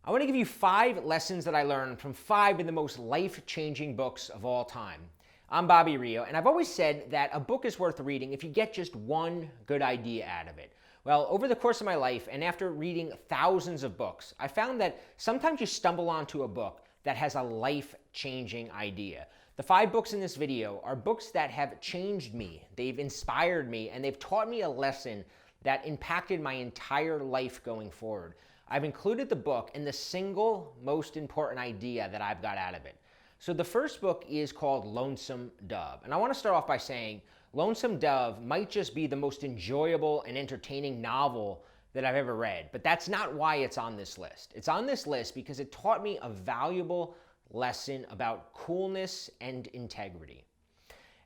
I want to give you 5 lessons that I learned from 5 of the most life-changing books of all time. I'm Bobby Rio, and I've always said that a book is worth reading if you get just one good idea out of it. Well, over the course of my life, and after reading thousands of books, I found that sometimes you stumble onto a book that has a life-changing idea. The 5 books in this video are books that have changed me, they've inspired me, and they've taught me a lesson that impacted my entire life going forward. I've included the book and the single most important idea that I've got out of it. So the first book is called Lonesome Dove. And I want to start off by saying Lonesome Dove might just be the most enjoyable and entertaining novel that I've ever read, but that's not why it's on this list. It's on this list because it taught me a valuable lesson about coolness and integrity.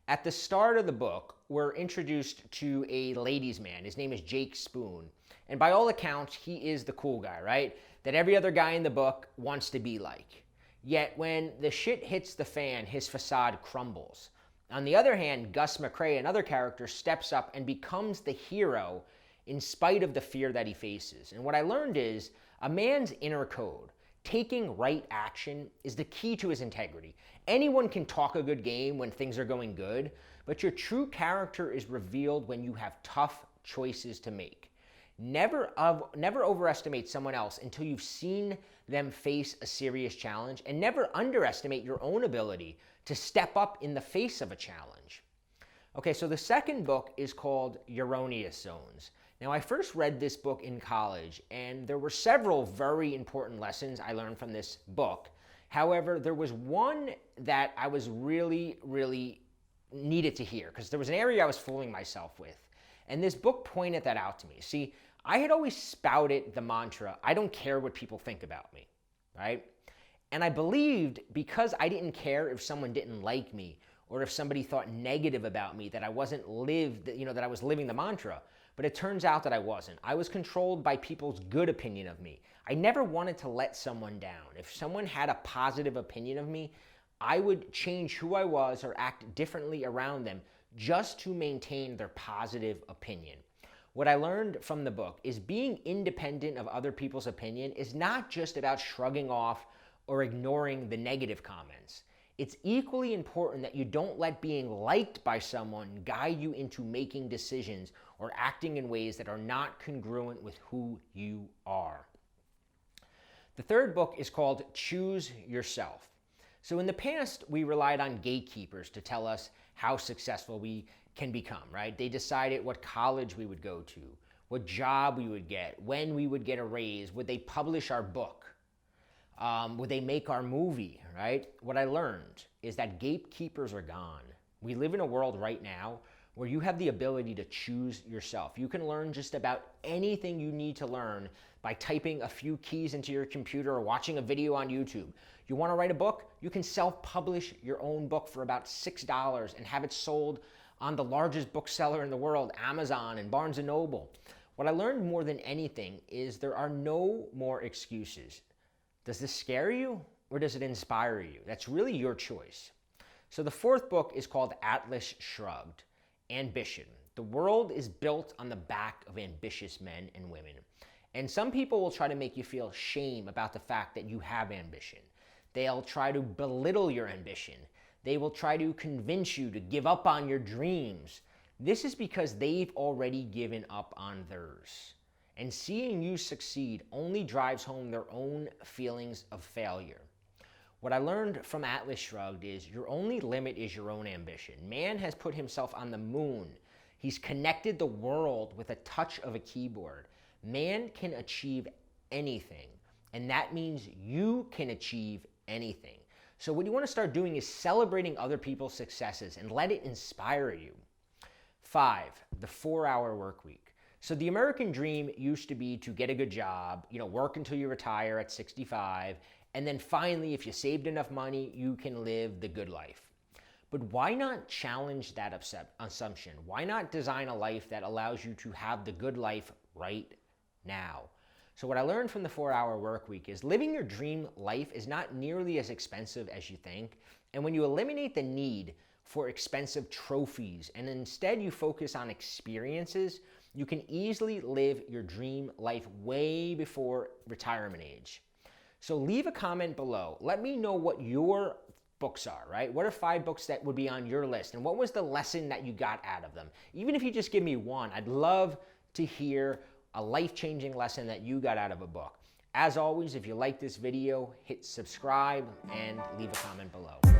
At the start of the book, we're introduced to a ladies' man. His name is Jake Spoon. And by all accounts, he is the cool guy, right? That every other guy in the book wants to be like. Yet when the shit hits the fan, his facade crumbles. On the other hand, Gus McCrae, another character, steps up and becomes the hero in spite of the fear that he faces. And what I learned is a man's inner code, taking right action, is the key to his integrity. Anyone can talk a good game when things are going good, but your true character is revealed when you have tough choices to make. Never overestimate someone else until you've seen them face a serious challenge, and never underestimate your own ability to step up in the face of a challenge. Okay, so the second book is called Erroneous Zones. Now, I first read this book in college, and there were several very important lessons I learned from this book. However, there was one that I was really needed to hear, because there was an area I was fooling myself with. And this book pointed that out to me. See, I had always spouted the mantra, I don't care what people think about me, right? And I believed because I didn't care if someone didn't like me or if somebody thought negative about me that I wasn't that I was living the mantra. But it turns out that I wasn't. I was controlled by people's good opinion of me. I never wanted to let someone down. If someone had a positive opinion of me, I would change who I was or act differently around them just to maintain their positive opinion. What I learned from the book is being independent of other people's opinion is not just about shrugging off or ignoring the negative comments. It's equally important that you don't let being liked by someone guide you into making decisions or acting in ways that are not congruent with who you are. The third book is called Choose Yourself. So in the past, we relied on gatekeepers to tell us how successful we can become, right? They decided what college we would go to, what job we would get, when we would get a raise, would they publish our book, would they make our movie, right? What I learned is that gatekeepers are gone. We live in a world right now where you have the ability to choose yourself. You can learn just about anything you need to learn by typing a few keys into your computer or watching a video on YouTube. You want to write a book? You can self-publish your own book for about $6 and have it sold on the largest bookseller in the world, Amazon and Barnes & Noble. What I learned more than anything is there are no more excuses. Does this scare you or does it inspire you? That's really your choice. So the fourth book is called Atlas Shrugged, Ambition. The world is built on the back of ambitious men and women. And some people will try to make you feel shame about the fact that you have ambition. They'll try to belittle your ambition. They will try to convince you to give up on your dreams. This is because they've already given up on theirs. And seeing you succeed only drives home their own feelings of failure. What I learned from Atlas Shrugged is your only limit is your own ambition. Man has put himself on the moon. He's connected the world with a touch of a keyboard. Man can achieve anything, and that means you can achieve anything. So what you want to start doing is celebrating other people's successes and let it inspire you. 5, the 4-hour work week. So the American dream used to be to get a good job, work until you retire at 65, and then finally, if you saved enough money, you can live the good life. But why not challenge that assumption? Why not design a life that allows you to have the good life right now? So what I learned from the 4-hour work week is living your dream life is not nearly as expensive as you think. And when you eliminate the need for expensive trophies and instead you focus on experiences, you can easily live your dream life way before retirement age. So leave a comment below. Let me know what your books are, right? What are 5 books that would be on your list? And what was the lesson that you got out of them? Even if you just give me one, I'd love to hear a life-changing lesson that you got out of a book. As always, if you like this video, hit subscribe and leave a comment below.